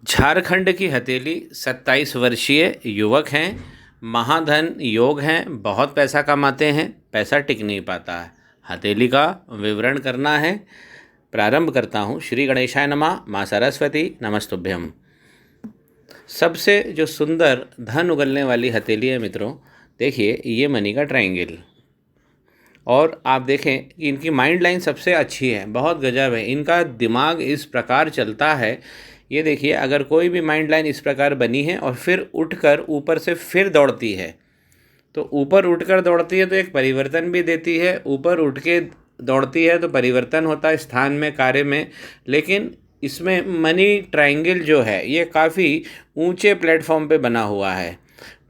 झारखंड की हथेली 27 वर्षीय युवक हैं। महाधन योग हैं, बहुत पैसा कमाते हैं, पैसा टिक नहीं पाता है। हथेली का विवरण करना है। प्रारंभ करता हूँ। श्री गणेशाय नमः। माँ सरस्वती नमस्तुभ्यम। सबसे जो सुंदर धन उगलने वाली हथेली है मित्रों, देखिए ये मनी का ट्रायंगल। और आप देखें कि इनकी माइंड लाइन सबसे अच्छी है, बहुत गजब है। इनका दिमाग इस प्रकार चलता है। ये देखिए, अगर कोई भी माइंड लाइन इस प्रकार बनी है और फिर उठकर ऊपर से फिर दौड़ती है, तो ऊपर उठकर दौड़ती है तो एक परिवर्तन भी देती है। ऊपर उठ के दौड़ती है तो परिवर्तन होता है स्थान में, कार्य में। लेकिन इसमें मनी ट्रायंगल जो है ये काफ़ी ऊंचे प्लेटफॉर्म पे बना हुआ है।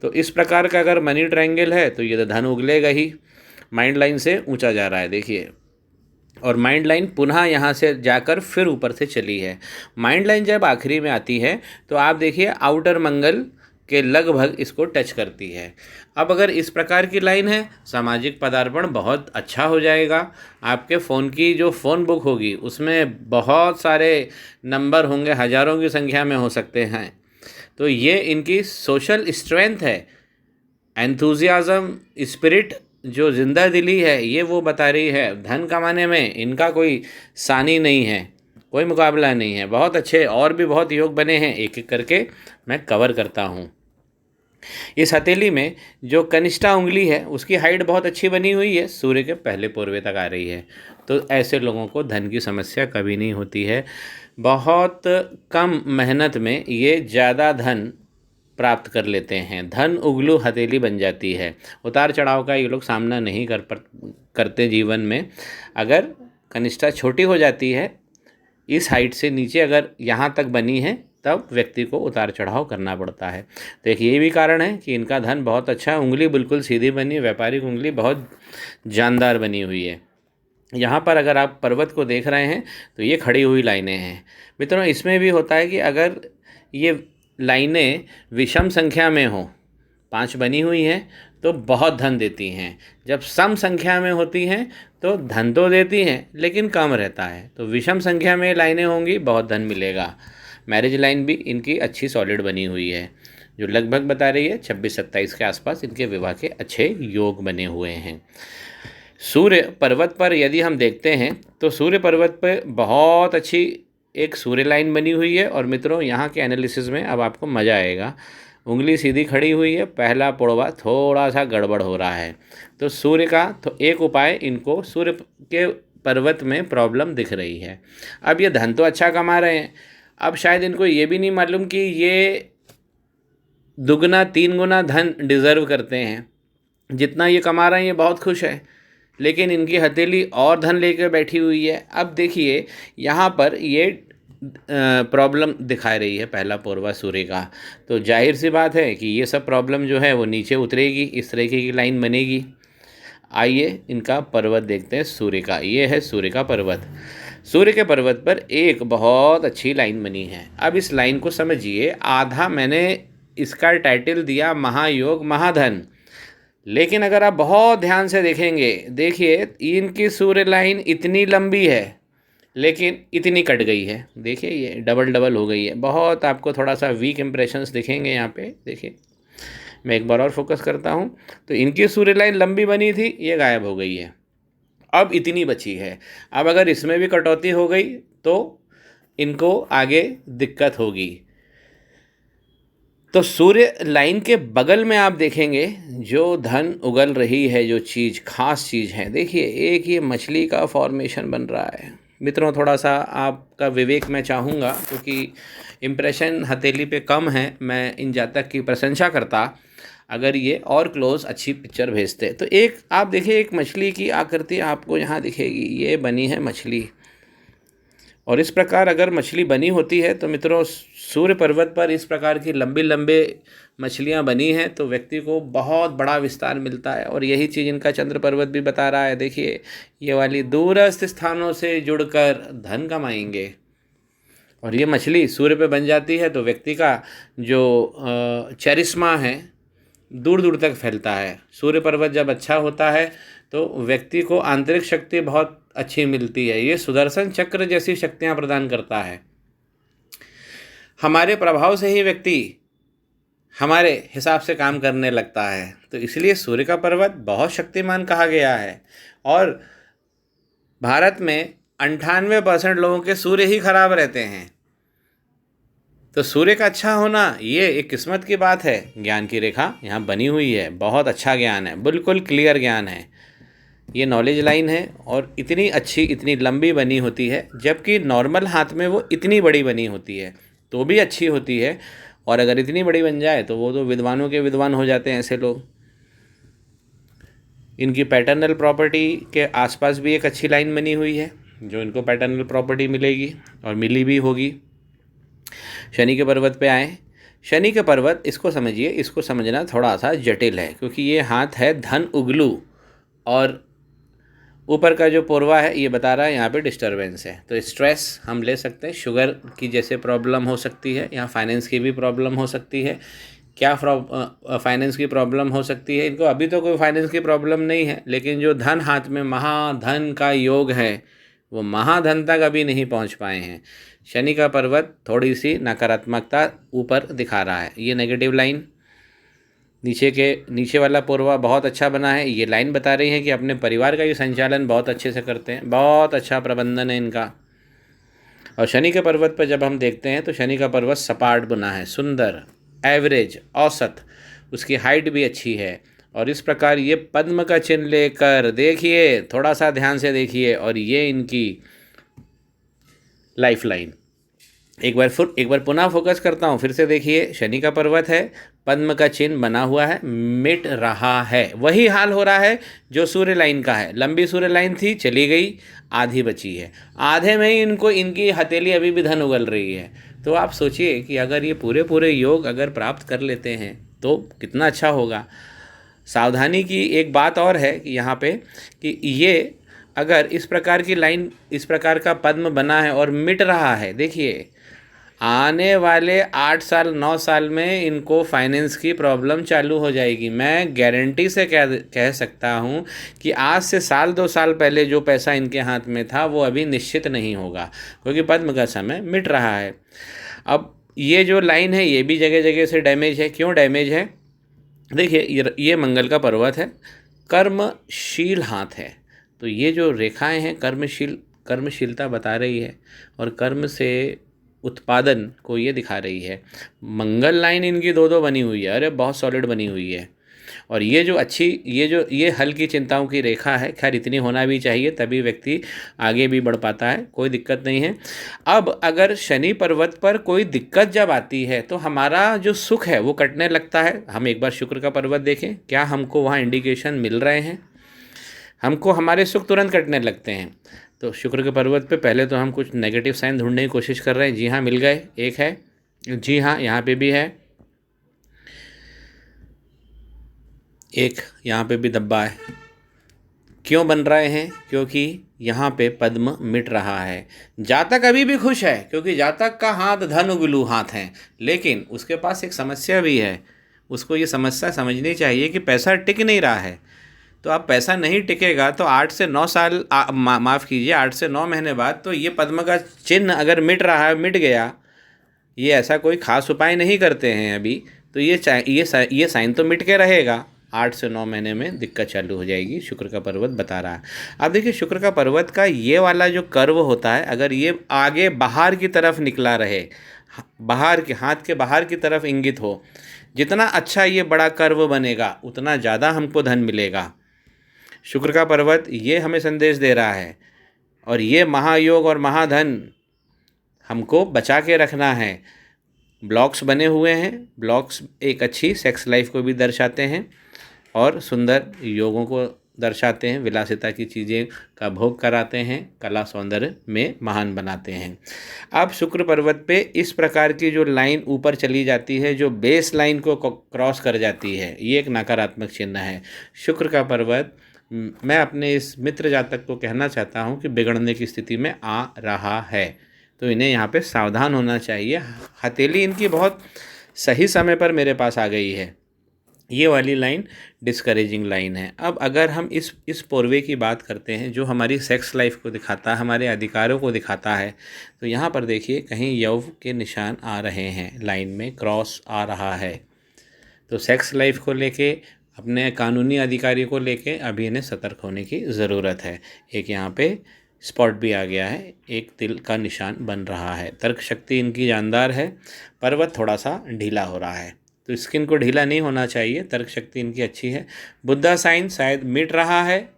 तो इस प्रकार का अगर मनी ट्रायंगल है तो ये तो धन उगलेगा ही। माइंड लाइन से ऊंचा जा रहा है, देखिए। और माइंड लाइन पुनः यहाँ से जाकर फिर ऊपर से चली है। माइंड लाइन जब आखिरी में आती है तो आप देखिए आउटर मंगल के लगभग इसको टच करती है। अब अगर इस प्रकार की लाइन है, सामाजिक पदार्पण बहुत अच्छा हो जाएगा। आपके फ़ोन की जो फ़ोन बुक होगी उसमें बहुत सारे नंबर होंगे, हज़ारों की संख्या में हो सकते हैं। तो ये इनकी सोशल स्ट्रेंथ है, एंथुजियाज़म, स्पिरिट, जो जिंदा दिली है, ये वो बता रही है। धन कमाने में इनका कोई सानी नहीं है, कोई मुकाबला नहीं है। बहुत अच्छे और भी बहुत योग बने हैं, एक एक करके मैं कवर करता हूँ। इस हथेली में जो कनिष्ठा उंगली है उसकी हाइट बहुत अच्छी बनी हुई है, सूर्य के पहले पूर्वे तक आ रही है। तो ऐसे लोगों को धन की समस्या कभी नहीं होती है। बहुत कम मेहनत में ये ज़्यादा धन प्राप्त कर लेते हैं। धन उगलू हथेली बन जाती है। उतार चढ़ाव का ये लोग सामना नहीं करते जीवन में। अगर कनिष्ठा छोटी हो जाती है, इस हाइट से नीचे अगर यहाँ तक बनी है, तब व्यक्ति को उतार चढ़ाव करना पड़ता है। तो एक ये भी कारण है कि इनका धन बहुत अच्छा है। उंगली बिल्कुल सीधी बनी है, व्यापारिक उंगली बहुत जानदार बनी हुई है। यहाँ पर अगर आप पर्वत को देख रहे हैं तो ये खड़ी हुई लाइनें हैं। मित्रों, इसमें भी होता है कि अगर ये लाइनें विषम संख्या में हो, 5 बनी हुई हैं, तो बहुत धन देती हैं। जब सम संख्या में होती हैं तो धन तो देती हैं लेकिन कम रहता है। तो विषम संख्या में लाइनें होंगी, बहुत धन मिलेगा। मैरिज लाइन भी इनकी अच्छी सॉलिड बनी हुई है, जो लगभग बता रही है 26-27 के आसपास इनके विवाह के अच्छे योग बने हुए हैं। सूर्य पर्वत पर यदि हम देखते हैं तो सूर्य पर्वत पर बहुत अच्छी एक सूर्य लाइन बनी हुई है। और मित्रों, यहाँ के एनालिसिस में अब आपको मज़ा आएगा। उंगली सीधी खड़ी हुई है, पहला पोड़वा थोड़ा सा गड़बड़ हो रहा है। तो सूर्य का तो एक उपाय, इनको सूर्य के पर्वत में प्रॉब्लम दिख रही है। अब ये धन तो अच्छा कमा रहे हैं, अब शायद इनको ये भी नहीं मालूम कि ये दुगना 3 गुना धन डिज़र्व करते हैं। जितना ये कमा रहे हैं ये बहुत खुश है, लेकिन इनकी हथेली और धन लेकर बैठी हुई है। अब देखिए यहाँ पर ये प्रॉब्लम दिखा रही है पहला पूर्वा सूर्य का। तो जाहिर सी बात है कि ये सब प्रॉब्लम जो है वो नीचे उतरेगी, इस तरीके की लाइन बनेगी। आइए इनका पर्वत देखते हैं सूर्य का। ये है सूर्य का पर्वत। सूर्य के पर्वत पर एक बहुत अच्छी लाइन बनी है। अब इस लाइन को समझिए। आधा मैंने इसका टाइटल दिया महायोग महाधन, लेकिन अगर आप बहुत ध्यान से देखेंगे, देखिए इनकी सूर्य लाइन इतनी लंबी है लेकिन इतनी कट गई है। देखिए ये डबल डबल हो गई है। बहुत आपको थोड़ा सा वीक इंप्रेशंस दिखेंगे यहाँ पे। देखिए, मैं एक बार और फोकस करता हूँ तो इनकी सूर्य लाइन लंबी बनी थी, ये गायब हो गई है, अब इतनी बची है। अब अगर इसमें भी कटौती हो गई तो इनको आगे दिक्कत होगी। तो सूर्य लाइन के बगल में आप देखेंगे जो धन उगल रही है, जो चीज़ खास चीज़ है, देखिए एक ये मछली का फॉर्मेशन बन रहा है। मित्रों, थोड़ा सा आपका विवेक मैं चाहूँगा, क्योंकि इम्प्रेशन हथेली पे कम है। मैं इन जातक की प्रशंसा करता अगर ये और क्लोज अच्छी पिक्चर भेजते। तो एक आप देखिए, एक मछली की आकृति आपको यहाँ दिखेगी, ये बनी है मछली। और इस प्रकार अगर मछली बनी होती है तो मित्रों, सूर्य पर्वत पर इस प्रकार की लंबी लंबे मछलियां बनी हैं तो व्यक्ति को बहुत बड़ा विस्तार मिलता है। और यही चीज़ इनका चंद्र पर्वत भी बता रहा है। देखिए ये वाली दूरस्थ स्थानों से जुड़कर धन कमाएंगे। और ये मछली सूर्य पे बन जाती है तो व्यक्ति का जो चरिश्मा है दूर दूर तक फैलता है। सूर्य पर्वत जब अच्छा होता है तो व्यक्ति को आंतरिक शक्ति बहुत अच्छी मिलती है। ये सुदर्शन चक्र जैसी शक्तियाँ प्रदान करता है। हमारे प्रभाव से ही व्यक्ति हमारे हिसाब से काम करने लगता है। तो इसलिए सूर्य का पर्वत बहुत शक्तिमान कहा गया है। और भारत में 98% लोगों के सूर्य ही खराब रहते हैं। तो सूर्य का अच्छा होना ये एक किस्मत की बात है। ज्ञान की रेखा यहाँ बनी हुई है, बहुत अच्छा ज्ञान है, बिल्कुल क्लियर ज्ञान है। ये नॉलेज लाइन है और इतनी अच्छी, इतनी लंबी बनी होती है, जबकि नॉर्मल हाथ में वो इतनी बड़ी बनी होती है तो भी अच्छी होती है। और अगर इतनी बड़ी बन जाए तो वो तो विद्वानों के विद्वान हो जाते हैं ऐसे लोग। इनकी पैटर्नल प्रॉपर्टी के आसपास भी एक अच्छी लाइन बनी हुई है जो इनको पैटर्नल प्रॉपर्टी मिलेगी और मिली भी होगी। शनि के पर्वत पे आए। शनि के पर्वत, इसको समझिए, इसको समझना थोड़ा सा जटिल है क्योंकि ये हाथ है धन उगलू और ऊपर का जो पोरवा है ये बता रहा है यहाँ पे डिस्टरबेंस है। तो स्ट्रेस हम ले सकते हैं, शुगर की जैसे प्रॉब्लम हो सकती है, यहाँ फाइनेंस की भी प्रॉब्लम हो सकती है। क्या फाइनेंस की प्रॉब्लम हो सकती है? इनको अभी तो कोई फाइनेंस की प्रॉब्लम नहीं है, लेकिन जो धन हाथ में महाधन का योग है वो महाधन तक अभी नहीं पहुंच पाए हैं। शनि का पर्वत थोड़ी सी नकारात्मकता ऊपर दिखा रहा है। ये नेगेटिव लाइन, नीचे वाला पोरवा बहुत अच्छा बना है। ये लाइन बता रही है कि अपने परिवार का ये संचालन बहुत अच्छे से करते हैं, बहुत अच्छा प्रबंधन है इनका। और शनि के पर्वत पर जब हम देखते हैं तो शनि का पर्वत सपाट बना है, सुंदर, एवरेज, औसत, उसकी हाइट भी अच्छी है। और इस प्रकार ये पद्म का चिन्ह लेकर देखिए, थोड़ा सा ध्यान से देखिए, और ये इनकी लाइफ लाइन। एक बार पुनः फोकस करता हूँ, फिर से देखिए। शनि का पर्वत है, पद्म का चिन्ह बना हुआ है, मिट रहा है। वही हाल हो रहा है जो सूर्य लाइन का है। लंबी सूर्य लाइन थी, चली गई, आधी बची है। आधे में ही इनकी हथेली अभी भी धन उगल रही है। तो आप सोचिए कि अगर ये पूरे योग अगर प्राप्त कर लेते हैं तो कितना अच्छा होगा। सावधानी की एक बात और है कि यहाँ पे कि ये अगर इस प्रकार की लाइन, इस प्रकार का पद्म बना है और मिट रहा है, देखिए आने वाले 8 साल 9 साल में इनको फाइनेंस की प्रॉब्लम चालू हो जाएगी। मैं गारंटी से कह सकता हूँ कि आज से साल 2 साल पहले जो पैसा इनके हाथ में था वो अभी निश्चित नहीं होगा, क्योंकि पद्म का समय मिट रहा है। अब ये जो लाइन है ये भी जगह जगह से डैमेज है। क्यों डैमेज है? देखिए, ये मंगल का पर्वत है, कर्मशील हाथ है। तो ये जो रेखाएं हैं कर्मशीलता बता रही है और कर्म से उत्पादन को ये दिखा रही है। मंगल लाइन इनकी दो बनी हुई है, अरे बहुत सॉलिड बनी हुई है। और ये जो अच्छी, ये हल की चिंताओं की रेखा है। खैर इतनी होना भी चाहिए, तभी व्यक्ति आगे भी बढ़ पाता है, कोई दिक्कत नहीं है। अब अगर शनि पर्वत पर कोई दिक्कत जब आती है तो हमारा जो सुख है वो कटने लगता है। हम एक बार शुक्र का पर्वत देखें, क्या हमको वहाँ इंडिकेशन मिल रहे हैं? हमको हमारे सुख तुरंत कटने लगते हैं। तो शुक्र के पर्वत पे पहले तो हम कुछ नेगेटिव साइन ढूंढने की कोशिश कर रहे हैं। जी हाँ, मिल गए, एक है। जी हाँ, यहाँ पे भी है एक, यहाँ पे भी धब्बा है। क्यों बन रहे हैं? क्योंकि यहाँ पे पद्म मिट रहा है। जातक अभी भी खुश है क्योंकि जातक का हाथ धन उगलू हाथ है, लेकिन उसके पास एक समस्या भी है। उसको ये समस्या समझनी चाहिए कि पैसा टिक नहीं रहा है। तो अब पैसा नहीं टिकेगा तो 8 से 9 साल माफ़ कीजिए 8 से 9 महीने बाद तो ये पद्म का चिन्ह अगर मिट रहा है, मिट गया, ये ऐसा कोई ख़ास उपाय नहीं करते हैं अभी, तो ये साइन तो मिट के रहेगा। 8 से 9 महीने में दिक्कत चालू हो जाएगी, शुक्र का पर्वत बता रहा है। अब देखिए, शुक्र का पर्वत का ये वाला जो कर्व होता है, अगर ये आगे बाहर की तरफ निकला रहे, बाहर के हाथ के बाहर की तरफ इंगित हो, जितना अच्छा ये बड़ा कर्व बनेगा उतना ज़्यादा हमको धन मिलेगा। शुक्र का पर्वत ये हमें संदेश दे रहा है। और ये महायोग और महाधन हमको बचा के रखना है। ब्लॉक्स बने हुए हैं, ब्लॉक्स एक अच्छी सेक्स लाइफ को भी दर्शाते हैं और सुंदर योगों को दर्शाते हैं, विलासिता की चीज़ें का भोग कराते हैं, कला सौंदर्य में महान बनाते हैं। अब शुक्र पर्वत पे इस प्रकार की जो लाइन ऊपर चली जाती है, जो बेस लाइन को क्रॉस कर जाती है, ये एक नकारात्मक चिन्ह है। शुक्र का पर्वत, मैं अपने इस मित्र जातक को कहना चाहता हूँ कि बिगड़ने की स्थिति में आ रहा है, तो इन्हें यहाँ पे सावधान होना चाहिए। हथेली इनकी बहुत सही समय पर मेरे पास आ गई है। ये वाली लाइन डिस्करेजिंग लाइन है। अब अगर हम इस पोरवे की बात करते हैं जो हमारी सेक्स लाइफ को दिखाता है, हमारे अधिकारों को दिखाता है, तो यहाँ पर देखिए कहीं यौव के निशान आ रहे हैं, लाइन में क्रॉस आ रहा है। तो सेक्स लाइफ को लेके, अपने कानूनी अधिकारी को लेके अभी इन्हें सतर्क होने की ज़रूरत है। एक यहाँ पे स्पॉट भी आ गया है, एक तिल का निशान बन रहा है। तर्क शक्ति इनकी जानदार है, पर्वत थोड़ा सा ढीला हो रहा है, तो स्किन को ढीला नहीं होना चाहिए। तर्क शक्ति इनकी अच्छी है। बुद्धा साइन शायद मिट रहा है,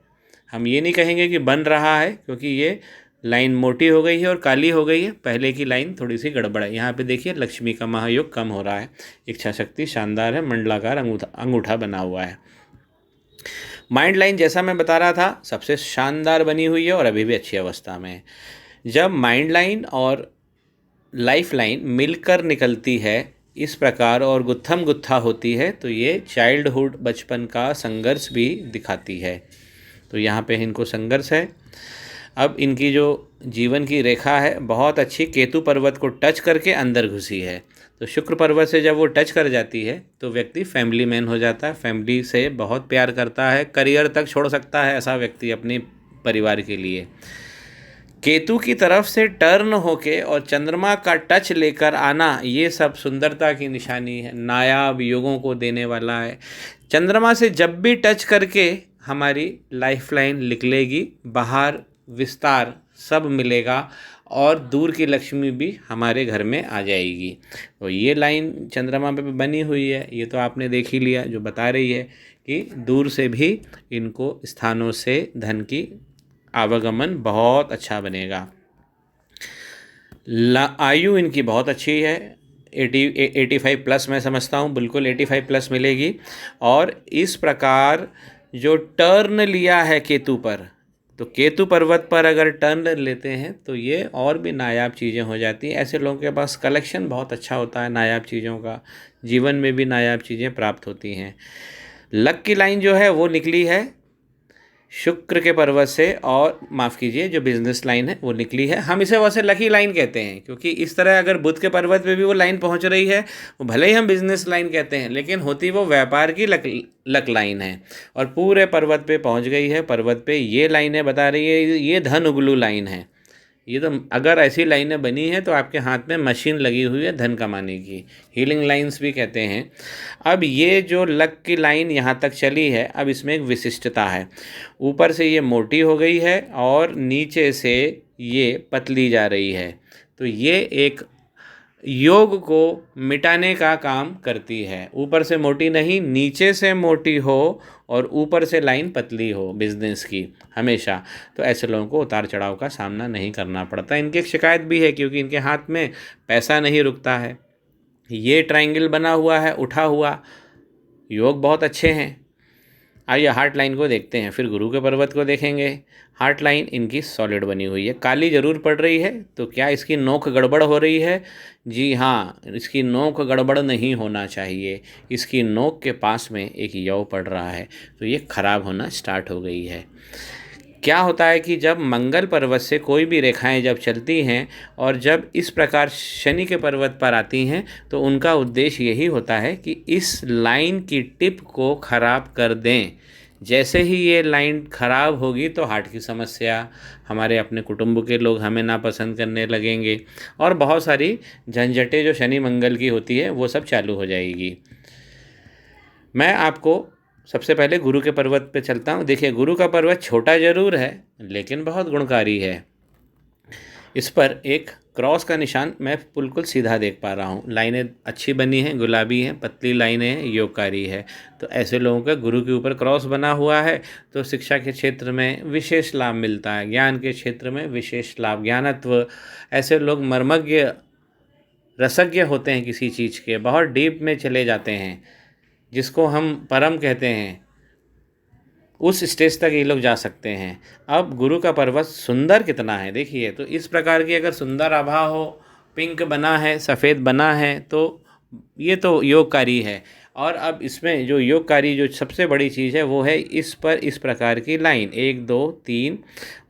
हम ये नहीं कहेंगे कि बन रहा है, क्योंकि ये लाइन मोटी हो गई है और काली हो गई है। पहले की लाइन थोड़ी सी गड़बड़ है। यहाँ पे देखिए लक्ष्मी का महायोग कम हो रहा है। इच्छा शक्ति शानदार है, मंडलाकार अंगूठा बना हुआ है। माइंड लाइन जैसा मैं बता रहा था सबसे शानदार बनी हुई है और अभी भी अच्छी अवस्था में है। जब माइंड लाइन और लाइफ लाइन मिलकर निकलती है इस प्रकार और गुत्थम गुत्था होती है, तो ये चाइल्डहुड, बचपन का संघर्ष भी दिखाती है। तो यहाँ पे इनको संघर्ष है। अब इनकी जो जीवन की रेखा है बहुत अच्छी, केतु पर्वत को टच करके अंदर घुसी है। तो शुक्र पर्वत से जब वो टच कर जाती है तो व्यक्ति फैमिली मैन हो जाता है, फैमिली से बहुत प्यार करता है, करियर तक छोड़ सकता है ऐसा व्यक्ति अपने परिवार के लिए। केतु की तरफ से टर्न होके और चंद्रमा का टच लेकर आना, ये सब सुंदरता की निशानी है, नायाब योगों को देने वाला है। चंद्रमा से जब भी टच करके हमारी लाइफलाइन निकलेगी, बाहर विस्तार सब मिलेगा और दूर की लक्ष्मी भी हमारे घर में आ जाएगी। तो ये लाइन चंद्रमा पे बनी हुई है, ये तो आपने देख ही लिया, जो बता रही है कि दूर से भी इनको स्थानों से धन की आवागमन बहुत अच्छा बनेगा। आयु इनकी बहुत अच्छी है, 85 प्लस मैं समझता हूँ, बिल्कुल 85 प्लस मिलेगी। और इस प्रकार जो टर्न लिया है केतु पर, तो केतु पर्वत पर अगर टर्न लेते हैं तो ये और भी नायाब चीज़ें हो जाती हैं। ऐसे लोगों के पास कलेक्शन बहुत अच्छा होता है नायाब चीज़ों का, जीवन में भी नायाब चीज़ें प्राप्त होती हैं। लक की लाइन जो है वो निकली है शुक्र के पर्वत से, और माफ़ कीजिए जो बिजनेस लाइन है वो निकली है। हम इसे वैसे लकी लाइन कहते हैं, क्योंकि इस तरह अगर बुध के पर्वत पे भी वो लाइन पहुंच रही है, वो भले ही हम बिजनेस लाइन कहते हैं लेकिन होती वो व्यापार की लक लाइन है, और पूरे पर्वत पे पहुंच गई है। पर्वत पे ये लाइनें बता रही है ये धन उगलू लाइन है। ये तो अगर ऐसी लाइनें बनी हैं तो आपके हाथ में मशीन लगी हुई है धन कमाने की, हीलिंग लाइंस भी कहते हैं। अब ये जो लक की लाइन यहाँ तक चली है, अब इसमें एक विशिष्टता है। ऊपर से ये मोटी हो गई है और नीचे से ये पतली जा रही है, तो ये एक योग को मिटाने का काम करती है। ऊपर से मोटी नहीं, नीचे से मोटी हो और ऊपर से लाइन पतली हो बिजनेस की हमेशा, तो ऐसे लोगों को उतार चढ़ाव का सामना नहीं करना पड़ता। इनकी एक शिकायत भी है क्योंकि इनके हाथ में पैसा नहीं रुकता है। ये ट्रायंगल बना हुआ है, उठा हुआ, योग बहुत अच्छे हैं। आइए हार्ट लाइन को देखते हैं, फिर गुरु के पर्वत को देखेंगे। हार्ट लाइन इनकी सॉलिड बनी हुई है, काली जरूर पड़ रही है। तो क्या इसकी नोक गड़बड़ हो रही है? जी हाँ, इसकी नोक गड़बड़ नहीं होना चाहिए। इसकी नोक के पास में एक यव पड़ रहा है, तो ये खराब होना स्टार्ट हो गई है। क्या होता है कि जब मंगल पर्वत से कोई भी रेखाएं जब चलती हैं और जब इस प्रकार शनि के पर्वत पर आती हैं, तो उनका उद्देश्य यही होता है कि इस लाइन की टिप को ख़राब कर दें। जैसे ही ये लाइन ख़राब होगी तो हार्ट की समस्या, हमारे अपने कुटुंब के लोग हमें नापसंद करने लगेंगे और बहुत सारी झंझटें जो शनि मंगल की होती है वो सब चालू हो जाएगी। मैं आपको सबसे पहले गुरु के पर्वत पे चलता हूँ। देखिए गुरु का पर्वत छोटा ज़रूर है लेकिन बहुत गुणकारी है। इस पर एक क्रॉस का निशान मैं बिल्कुल सीधा देख पा रहा हूँ। लाइनें अच्छी बनी हैं, गुलाबी हैं, पतली लाइनें हैं, योगकारी है। तो ऐसे लोगों का गुरु के ऊपर क्रॉस बना हुआ है तो शिक्षा के क्षेत्र में विशेष लाभ मिलता है, ज्ञान के क्षेत्र में विशेष लाभ, ज्ञानत्व। ऐसे लोग मर्मज्ञ, रसज्ञ होते हैं किसी चीज़ के, बहुत डीप में चले जाते हैं, जिसको हम परम कहते हैं, उस स्टेज तक ये लोग जा सकते हैं। अब गुरु का पर्वत सुंदर कितना है देखिए। तो इस प्रकार की अगर सुंदर आभा हो, पिंक बना है, सफ़ेद बना है, तो ये तो योगकारी है। और अब इसमें जो योगकारी जो सबसे बड़ी चीज़ है वो है इस पर इस प्रकार की लाइन 1 2 3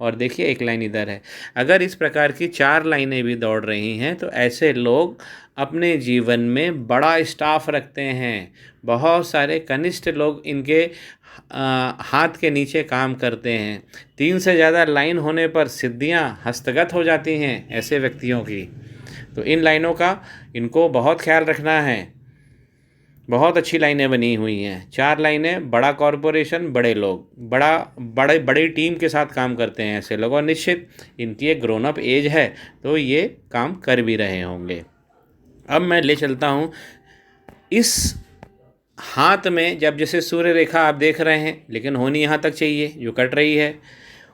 और देखिए एक लाइन इधर है। अगर इस प्रकार की 4 लाइनें भी दौड़ रही हैं तो ऐसे लोग अपने जीवन में बड़ा स्टाफ रखते हैं। बहुत सारे कनिष्ठ लोग इनके हाथ के नीचे काम करते हैं। 3 से ज़्यादा लाइन होने पर सिद्धियां हस्तगत हो जाती हैं ऐसे व्यक्तियों की। तो इन लाइनों का इनको बहुत ख्याल रखना है। बहुत अच्छी लाइनें बनी हुई हैं, 4 लाइनें, बड़ा कॉरपोरेशन, बड़े लोग, बड़ी टीम के साथ काम करते हैं ऐसे लोग, और निश्चित इनकी एक ग्रोन अप एज है तो ये काम कर भी रहे होंगे। अब मैं ले चलता हूँ इस हाथ में, जब जैसे सूर्य रेखा आप देख रहे हैं लेकिन होनी यहाँ तक चाहिए जो कट रही है,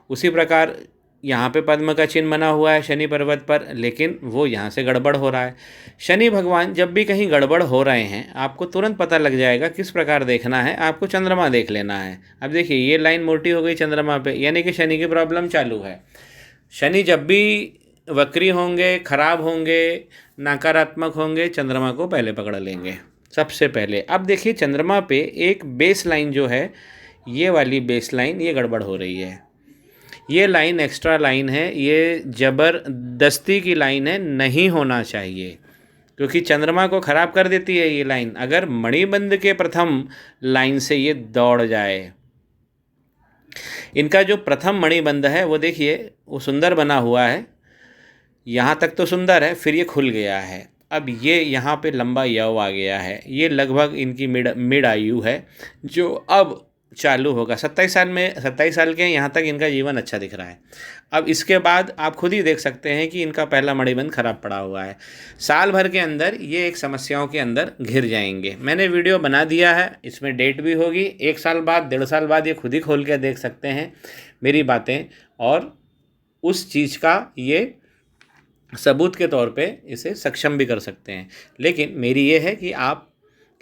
उसी प्रकार यहाँ पे पद्म का चिन्ह बना हुआ है शनि पर्वत पर, लेकिन वो यहाँ से गड़बड़ हो रहा है। शनि भगवान जब भी कहीं गड़बड़ हो रहे हैं आपको तुरंत पता लग जाएगा किस प्रकार देखना है। आपको चंद्रमा देख लेना है। अब देखिए ये लाइन मोटी हो गई चंद्रमा पे, यानी कि शनि की प्रॉब्लम चालू है। शनि जब भी वक्री होंगे, खराब होंगे, नकारात्मक होंगे, चंद्रमा को पहले पकड़ लेंगे सबसे पहले। अब देखिए चंद्रमा पे एक बेस लाइन जो है, ये वाली बेस लाइन, ये गड़बड़ हो रही है। ये लाइन एक्स्ट्रा लाइन है, ये ज़बरदस्ती की लाइन है, नहीं होना चाहिए क्योंकि चंद्रमा को ख़राब कर देती है ये लाइन। अगर मणिबंध के प्रथम लाइन से ये दौड़ जाए, इनका जो प्रथम मणिबंध है वो देखिए वो सुंदर बना हुआ है, यहाँ तक तो सुंदर है, फिर ये खुल गया है। अब ये यहाँ पे लंबा यव आ गया है, ये लगभग इनकी मिड आयु है जो अब चालू होगा 27 साल में। 27 साल के यहाँ तक इनका जीवन अच्छा दिख रहा है। अब इसके बाद आप खुद ही देख सकते हैं कि इनका पहला मणिबंध खराब पड़ा हुआ है। साल भर के अंदर ये एक समस्याओं के अंदर घिर जाएंगे। मैंने वीडियो बना दिया है, इसमें डेट भी होगी। 1 साल बाद, 1.5 साल बाद ये खुद ही खोल के देख सकते हैं मेरी बातें, और उस चीज़ का ये सबूत के तौर पे इसे सक्षम भी कर सकते हैं। लेकिन मेरी ये है कि आप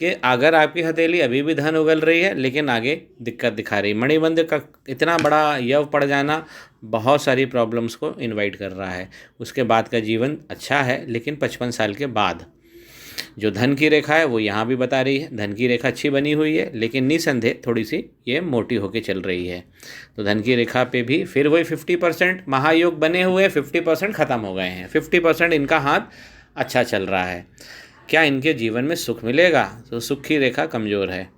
कि अगर आपकी हथेली अभी भी धन उगल रही है लेकिन आगे दिक्कत दिखा रही, मणिबंध का इतना बड़ा यव पड़ जाना बहुत सारी प्रॉब्लम्स को इनवाइट कर रहा है। उसके बाद का जीवन अच्छा है, लेकिन 55 साल के बाद जो धन की रेखा है वो यहाँ भी बता रही है, धन की रेखा अच्छी बनी हुई है लेकिन निसंदेह थोड़ी सी ये मोटी होके चल रही है। तो धन की रेखा पे भी फिर वही 50% महायोग बने हुए, 50% ख़त्म हो गए हैं, 50% इनका हाथ अच्छा चल रहा है। क्या इनके जीवन में सुख मिलेगा? तो सुख की रेखा कमज़ोर है,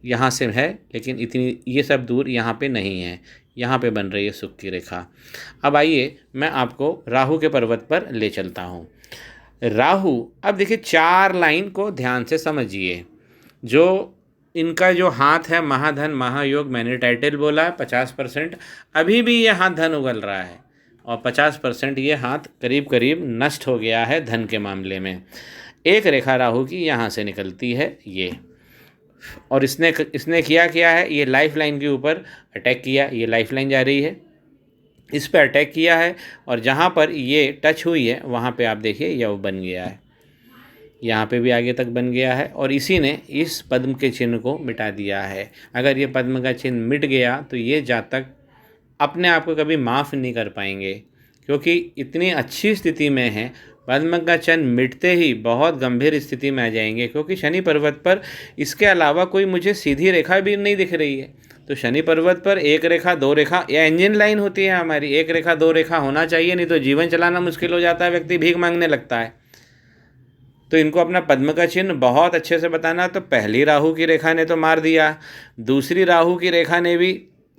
यहाँ से है लेकिन इतनी ये सब दूर यहाँ पे नहीं है, यहाँ पे बन रही है सुख की रेखा। अब आइए मैं आपको राहु के पर्वत पर ले चलता हूँ। राहु, अब देखिए 4 लाइन को ध्यान से समझिए। जो इनका जो हाथ है महाधन महायोग, मैंने टाइटल बोला है 50%, अभी भी ये हाथ धन उगल रहा है और 50% ये हाथ करीब करीब नष्ट हो गया है धन के मामले में। एक रेखा राहु की यहाँ से निकलती है ये, और इसने किया है, ये लाइफ लाइन के ऊपर अटैक किया। ये लाइफ लाइन जा रही है, इस पे अटैक किया है, और जहाँ पर ये टच हुई है वहाँ पे आप देखिए यव बन गया है, यहाँ पे भी आगे तक बन गया है, और इसी ने इस पद्म के चिन्ह को मिटा दिया है। अगर ये पद्म का चिन्ह मिट गया तो ये जातक अपने आप को कभी माफ़ नहीं कर पाएंगे, क्योंकि इतनी अच्छी स्थिति में है। पद्म का चिन्ह मिटते ही बहुत गंभीर स्थिति में आ जाएंगे, क्योंकि शनि पर्वत पर इसके अलावा कोई मुझे सीधी रेखा भी नहीं दिख रही है। तो शनि पर्वत पर 1 रेखा 2 रेखा, या इंजन लाइन होती है हमारी, 1 रेखा 2 रेखा होना चाहिए, नहीं तो जीवन चलाना मुश्किल हो जाता है, व्यक्ति भीख मांगने लगता है। तो इनको अपना पद्म का चिन्ह बहुत अच्छे से बताना। तो पहली राहु की रेखा ने तो मार दिया, दूसरी राहु की रेखा ने भी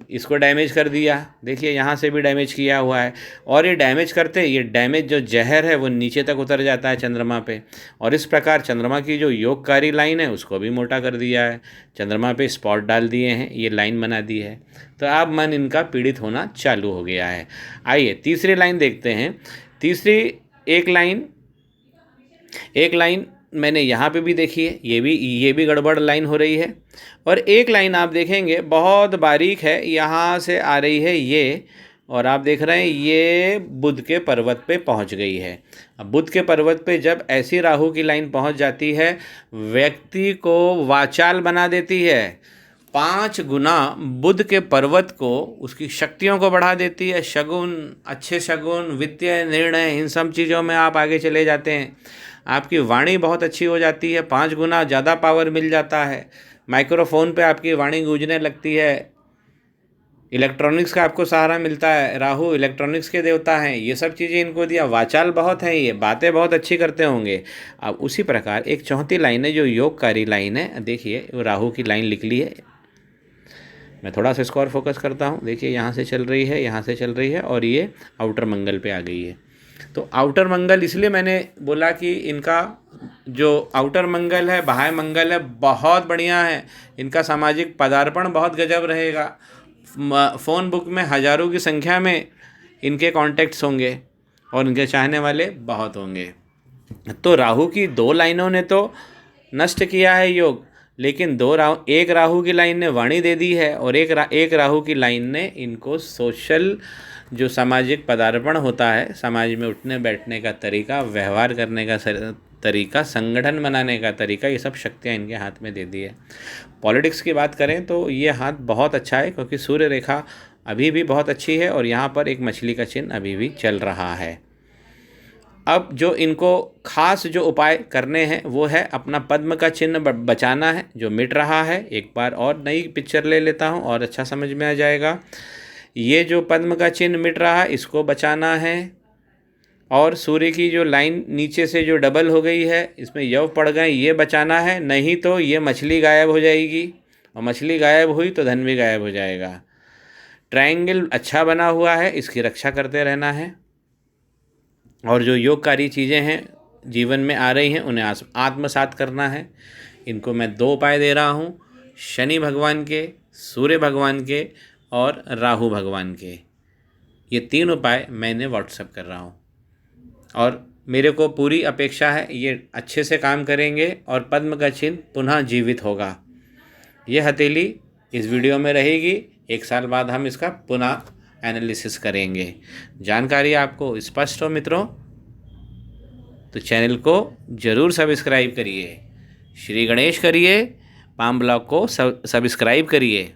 इसको डैमेज कर दिया। देखिए यहाँ से भी डैमेज किया हुआ है, और ये डैमेज करते, ये डैमेज जो जहर है वो नीचे तक उतर जाता है चंद्रमा पे, और इस प्रकार चंद्रमा की जो योगकारी लाइन है उसको भी मोटा कर दिया है। चंद्रमा पे स्पॉट डाल दिए हैं, ये लाइन बना दी है। तो अब मन इनका पीड़ित होना चालू हो गया है। आइए तीसरी लाइन देखते हैं। तीसरी एक लाइन मैंने यहाँ पे भी देखी है, ये भी गड़बड़ लाइन हो रही है। और एक लाइन आप देखेंगे बहुत बारीक है, यहाँ से आ रही है ये, और आप देख रहे हैं ये बुध के पर्वत पे पहुँच गई है। अब बुध के पर्वत पे जब ऐसी राहु की लाइन पहुँच जाती है, व्यक्ति को वाचाल बना देती है, 5 गुना बुध के पर्वत को, उसकी शक्तियों को बढ़ा देती है। शगुन, अच्छे शगुन, वित्तीय निर्णय, इन सब चीज़ों में आप आगे चले जाते हैं। आपकी वाणी बहुत अच्छी हो जाती है, 5 गुना ज़्यादा पावर मिल जाता है। माइक्रोफोन पे आपकी वाणी गूंजने लगती है। इलेक्ट्रॉनिक्स का आपको सहारा मिलता है। राहु इलेक्ट्रॉनिक्स के देवता हैं। ये सब चीज़ें इनको दिया। वाचाल बहुत हैं, ये बातें बहुत अच्छी करते होंगे। अब उसी प्रकार एक चौथी लाइन है जो योगकारी लाइन है। देखिए वो राहु की लाइन लिख ली है। मैं थोड़ा सा इसको और फोकस करता हूँ। देखिए यहाँ से चल रही है, यहाँ से चल रही है और ये आउटर मंगल पे आ गई है। तो आउटर मंगल इसलिए मैंने बोला कि इनका जो आउटर मंगल है, बाह्य मंगल है, बहुत बढ़िया है। इनका सामाजिक पदार्पण बहुत गजब रहेगा। फ़ोन बुक में हज़ारों की संख्या में इनके कॉन्टैक्ट्स होंगे और इनके चाहने वाले बहुत होंगे। तो राहु की 2 लाइनों ने तो नष्ट किया है योग, लेकिन एक राहु की लाइन ने वाणी दे दी है और एक राहु की लाइन ने इनको सोशल, जो सामाजिक पदार्पण होता है, समाज में उठने बैठने का तरीका, व्यवहार करने का तरीका, संगठन बनाने का तरीका, ये सब शक्तियाँ इनके हाथ में दे दी है। पॉलिटिक्स की बात करें तो ये हाथ बहुत अच्छा है, क्योंकि सूर्य रेखा अभी भी बहुत अच्छी है और यहाँ पर एक मछली का चिन्ह अभी भी चल रहा है। अब जो इनको खास जो उपाय करने हैं वो है अपना पद्म का चिन्ह बचाना है, जो मिट रहा है। एक बार और नई पिक्चर ले लेता हूँ और अच्छा समझ में आ जाएगा। ये जो पद्म का चिन्ह मिट रहा है इसको बचाना है, और सूर्य की जो लाइन नीचे से जो डबल हो गई है इसमें यव पड़ गए, ये बचाना है। नहीं तो ये मछली गायब हो जाएगी, और मछली गायब हुई तो धन भी गायब हो जाएगा। ट्रायंगल अच्छा बना हुआ है, इसकी रक्षा करते रहना है। और जो योगकारी चीज़ें हैं जीवन में आ रही हैं उन्हें आत्मसात करना है। इनको मैं 2 उपाय दे रहा हूँ, शनि भगवान के, सूर्य भगवान के और राहु भगवान के। ये 3 उपाय मैंने व्हाट्सएप कर रहा हूँ और मेरे को पूरी अपेक्षा है ये अच्छे से काम करेंगे और पद्म का चिन्ह पुनः जीवित होगा। ये हथेली इस वीडियो में रहेगी। 1 साल बाद हम इसका पुनः एनालिसिस करेंगे। जानकारी आपको स्पष्ट हो मित्रों, तो चैनल को ज़रूर सब्सक्राइब करिए। श्री गणेश करिए, पाम ब्लॉग को सब्सक्राइब करिए।